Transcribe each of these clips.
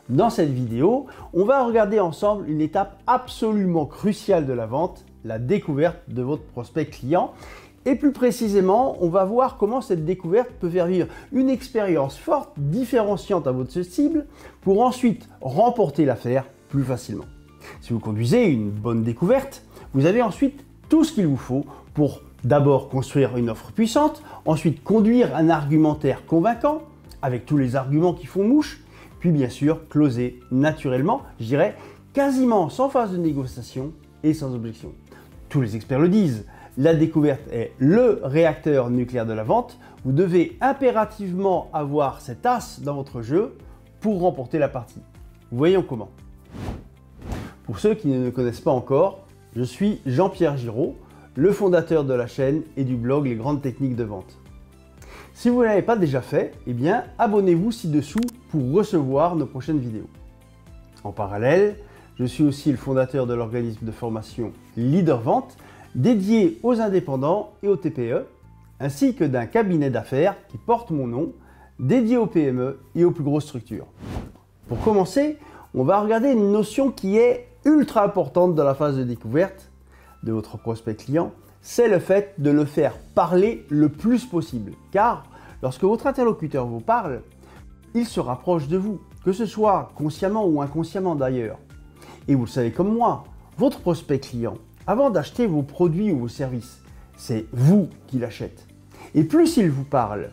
Dans cette vidéo, on va regarder ensemble une étape absolument cruciale de la vente, la découverte de votre prospect client. Et plus précisément, on va voir comment cette découverte peut faire vivre une expérience forte, différenciante à votre cible, pour ensuite remporter l'affaire plus facilement. Si vous conduisez une bonne découverte, vous avez ensuite tout ce qu'il vous faut pour d'abord construire une offre puissante, ensuite conduire un argumentaire convaincant, avec tous les arguments qui font mouche, puis bien sûr closer naturellement, je dirais quasiment sans phase de négociation et sans objection. Tous les experts le disent, la découverte est le réacteur nucléaire de la vente. Vous devez impérativement avoir cet as dans votre jeu pour remporter la partie. Voyons comment. Pour ceux qui ne me connaissent pas encore, je suis Jean-Pierre Giraud, le fondateur de la chaîne et du blog Les Grandes Techniques de Vente. Si vous ne l'avez pas déjà fait, eh bien abonnez-vous ci-dessous pour recevoir nos prochaines vidéos. En parallèle, je suis aussi le fondateur de l'organisme de formation Leader Vente, dédié aux indépendants et aux TPE, ainsi que d'un cabinet d'affaires qui porte mon nom, dédié aux PME et aux plus grosses structures. Pour commencer, on va regarder une notion qui est ultra importante dans la phase de découverte de votre prospect client, c'est le fait de le faire parler le plus possible. Car lorsque votre interlocuteur vous parle, il se rapproche de vous, que ce soit consciemment ou inconsciemment d'ailleurs. Et vous le savez comme moi, votre prospect client, avant d'acheter vos produits ou vos services, c'est vous qui l'achète. Et plus il vous parle,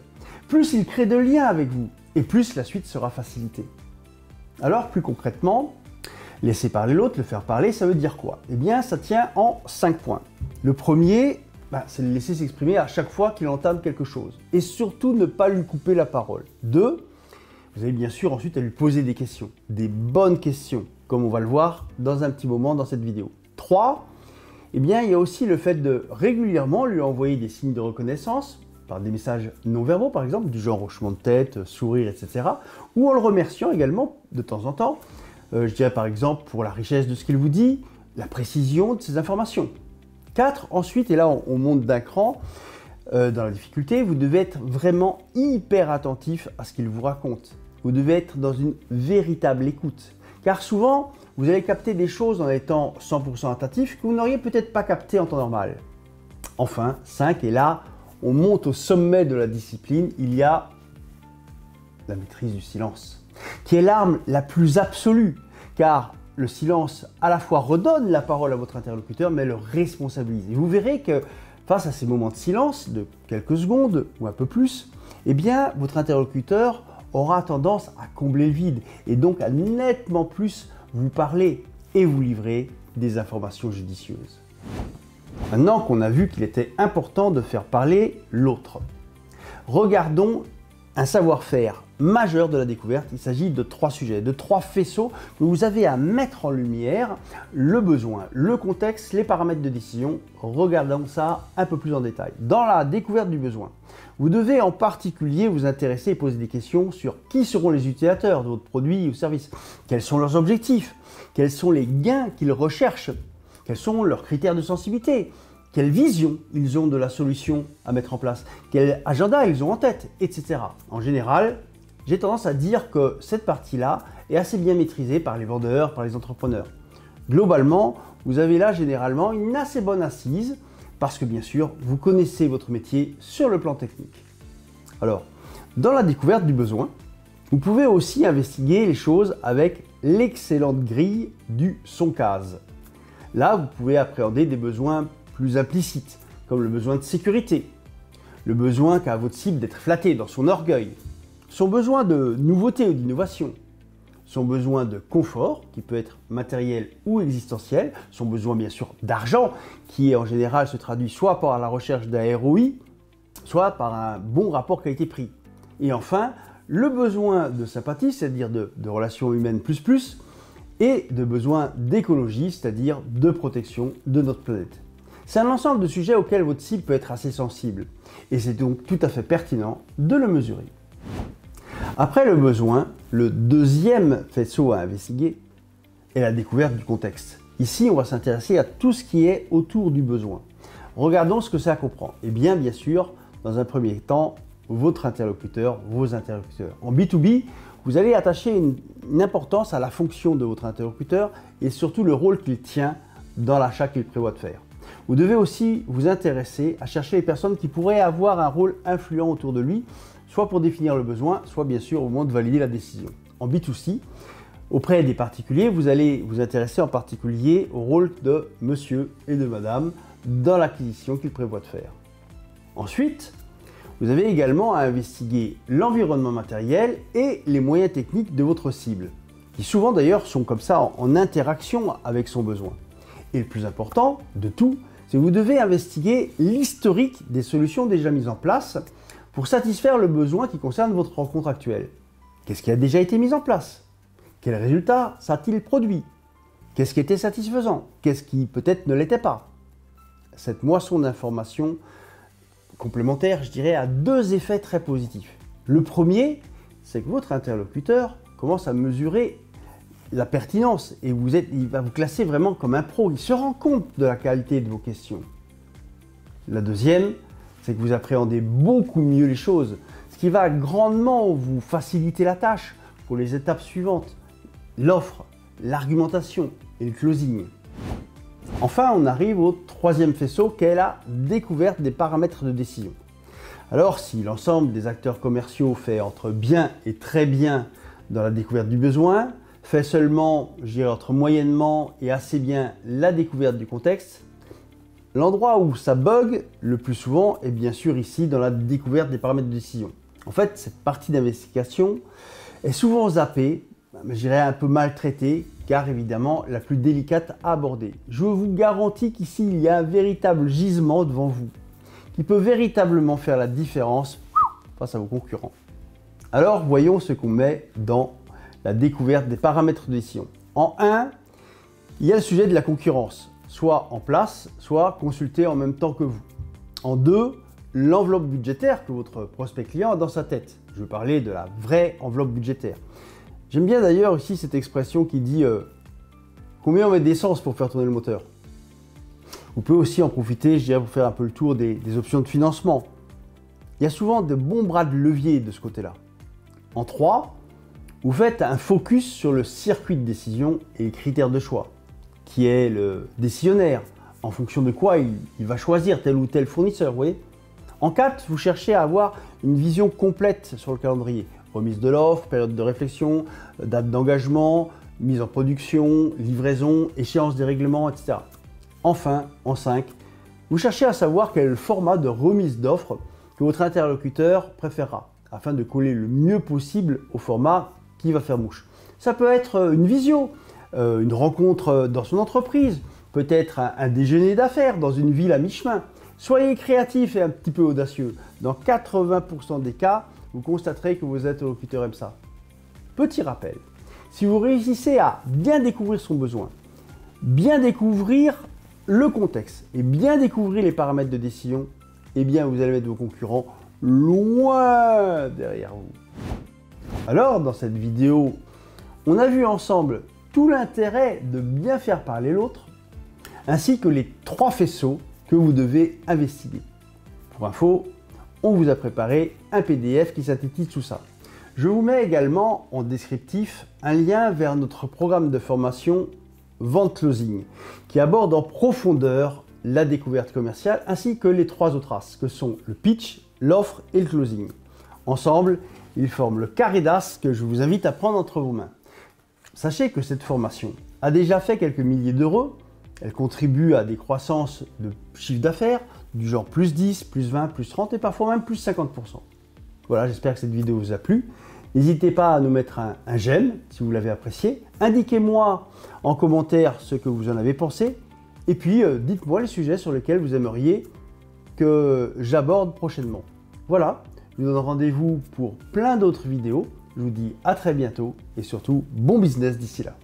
plus il crée de liens avec vous, et plus la suite sera facilitée. Alors plus concrètement, laisser parler l'autre, le faire parler, ça veut dire quoi? Eh bien, ça tient en 5 points. Le premier, c'est de le laisser s'exprimer à chaque fois qu'il entame quelque chose. Et surtout, ne pas lui couper la parole. 2, vous avez bien sûr ensuite à lui poser des questions. Des bonnes questions, comme on va le voir dans un petit moment dans cette vidéo. 3, eh bien, il y a aussi le fait de régulièrement lui envoyer des signes de reconnaissance, par des messages non verbaux par exemple, du genre hochement de tête, sourire, etc. Ou en le remerciant également de temps en temps. Je dirais par exemple pour la richesse de ce qu'il vous dit, la précision de ses informations. 4, ensuite, et là on monte d'un cran dans la difficulté, vous devez être vraiment hyper attentif à ce qu'il vous raconte. Vous devez être dans une véritable écoute. Car souvent, vous allez capter des choses en étant 100% attentif que vous n'auriez peut-être pas capté en temps normal. Enfin, 5, et là, on monte au sommet de la discipline, il y a la maîtrise du silence, qui est l'arme la plus absolue, car le silence à la fois redonne la parole à votre interlocuteur, mais le responsabilise. Et vous verrez que face à ces moments de silence, de quelques secondes ou un peu plus, eh bien, votre interlocuteur aura tendance à combler le vide et donc à nettement plus vous parler et vous livrer des informations judicieuses. Maintenant qu'on a vu qu'il était important de faire parler l'autre, regardons un savoir-faire majeur de la découverte. Il s'agit de 3 sujets, de 3 faisceaux que vous avez à mettre en lumière: le besoin, le contexte, les paramètres de décision. Regardons ça un peu plus en détail. Dans la découverte du besoin, vous devez en particulier vous intéresser et poser des questions sur qui seront les utilisateurs de votre produit ou service, quels sont leurs objectifs, quels sont les gains qu'ils recherchent, quels sont leurs critères de sensibilité, quelle vision ils ont de la solution à mettre en place, quel agenda ils ont en tête, etc. En général, j'ai tendance à dire que cette partie-là est assez bien maîtrisée par les vendeurs, par les entrepreneurs. Globalement, vous avez là généralement une assez bonne assise parce que bien sûr, vous connaissez votre métier sur le plan technique. Alors, dans la découverte du besoin, vous pouvez aussi investiguer les choses avec l'excellente grille du SONCASE. Là, vous pouvez appréhender des besoins plus implicites, comme le besoin de sécurité, le besoin qu'a votre cible d'être flatté dans son orgueil, son besoin de nouveauté ou d'innovation, son besoin de confort, qui peut être matériel ou existentiel, son besoin bien sûr d'argent, qui en général se traduit soit par la recherche d'un ROI, soit par un bon rapport qualité-prix. Et enfin, le besoin de sympathie, c'est-à-dire de relations humaines plus, et de besoin d'écologie, c'est-à-dire de protection de notre planète. C'est un ensemble de sujets auxquels votre cible peut être assez sensible, et c'est donc tout à fait pertinent de le mesurer. Après le besoin, le deuxième faisceau à investiguer est la découverte du contexte. Ici, on va s'intéresser à tout ce qui est autour du besoin. Regardons ce que ça comprend. Et bien sûr, dans un premier temps, votre interlocuteur, vos interlocuteurs. En B2B, vous allez attacher une importance à la fonction de votre interlocuteur et surtout le rôle qu'il tient dans l'achat qu'il prévoit de faire. Vous devez aussi vous intéresser à chercher les personnes qui pourraient avoir un rôle influent autour de lui, soit pour définir le besoin, soit bien sûr au moment de valider la décision. En B2C, auprès des particuliers, vous allez vous intéresser en particulier au rôle de monsieur et de madame dans l'acquisition qu'il prévoit de faire. Ensuite, vous avez également à investiguer l'environnement matériel et les moyens techniques de votre cible, qui souvent d'ailleurs sont comme ça en interaction avec son besoin. Et le plus important de tout, c'est que vous devez investiguer l'historique des solutions déjà mises en place pour satisfaire le besoin qui concerne votre rencontre actuelle. Qu'est-ce qui a déjà été mis en place? Quels résultats ça a-t-il produit? Qu'est-ce qui était satisfaisant? Qu'est-ce qui peut-être ne l'était pas? Cette moisson d'informations complémentaire, je dirais, a deux effets très positifs. Le premier, c'est que votre interlocuteur commence à mesurer la pertinence et il va vous classer vraiment comme un pro. Il se rend compte de la qualité de vos questions. La deuxième, c'est que vous appréhendez beaucoup mieux les choses, ce qui va grandement vous faciliter la tâche pour les étapes suivantes, l'offre, l'argumentation et le closing. Enfin, on arrive au troisième faisceau qu'est la découverte des paramètres de décision. Alors, si l'ensemble des acteurs commerciaux fait entre bien et très bien dans la découverte du besoin, fait seulement, je dirais, entre moyennement et assez bien la découverte du contexte, l'endroit où ça bug le plus souvent est bien sûr ici dans la découverte des paramètres de décision. En fait, cette partie d'investigation est souvent zappée, je dirais un peu maltraitée, car évidemment la plus délicate à aborder. Je vous garantis qu'ici il y a un véritable gisement devant vous, qui peut véritablement faire la différence face à vos concurrents. Alors voyons ce qu'on met dans la découverte des paramètres de décision. En 1, il y a le sujet de la concurrence, soit en place, soit consulté en même temps que vous. En 2, l'enveloppe budgétaire que votre prospect client a dans sa tête. Je veux parler de la vraie enveloppe budgétaire. J'aime bien d'ailleurs aussi cette expression qui dit combien on met d'essence pour faire tourner le moteur. Vous pouvez aussi en profiter, je dirais, pour faire un peu le tour des options de financement. Il y a souvent de bons bras de levier de ce côté-là. En 3, vous faites un focus sur le circuit de décision et les critères de choix, qui est le décisionnaire, en fonction de quoi il va choisir tel ou tel fournisseur, vous voyez. En 4, vous cherchez à avoir une vision complète sur le calendrier. Remise de l'offre, période de réflexion, date d'engagement, mise en production, livraison, échéance des règlements, etc. Enfin, en 5, vous cherchez à savoir quel est le format de remise d'offre que votre interlocuteur préférera, afin de coller le mieux possible au format qui va faire mouche. Ça peut être une visio, une rencontre dans son entreprise, peut-être un déjeuner d'affaires dans une ville à mi-chemin. Soyez créatif et un petit peu audacieux. Dans 80% des cas, vous constaterez que vos interlocuteurs aiment ça. Petit rappel, si vous réussissez à bien découvrir son besoin, bien découvrir le contexte et bien découvrir les paramètres de décision, eh bien vous allez mettre vos concurrents loin derrière vous. Alors, dans cette vidéo, on a vu ensemble tout l'intérêt de bien faire parler l'autre, ainsi que les 3 faisceaux que vous devez investiguer. Pour info, on vous a préparé un PDF qui synthétise tout ça. Je vous mets également en descriptif un lien vers notre programme de formation Vente Closing, qui aborde en profondeur la découverte commerciale ainsi que les 3 autres as, que sont le pitch, l'offre et le closing. Ensemble, ils forment le carré d'as que je vous invite à prendre entre vos mains. Sachez que cette formation a déjà fait quelques milliers d'euros. Elle contribue à des croissances de chiffre d'affaires du genre plus 10, plus 20, plus 30 et parfois même plus 50%. Voilà, j'espère que cette vidéo vous a plu. N'hésitez pas à nous mettre un j'aime si vous l'avez apprécié. Indiquez-moi en commentaire ce que vous en avez pensé. Et puis, dites-moi les sujets sur lesquels vous aimeriez que j'aborde prochainement. Voilà, je vous donne rendez-vous pour plein d'autres vidéos. Je vous dis à très bientôt et surtout bon business d'ici là.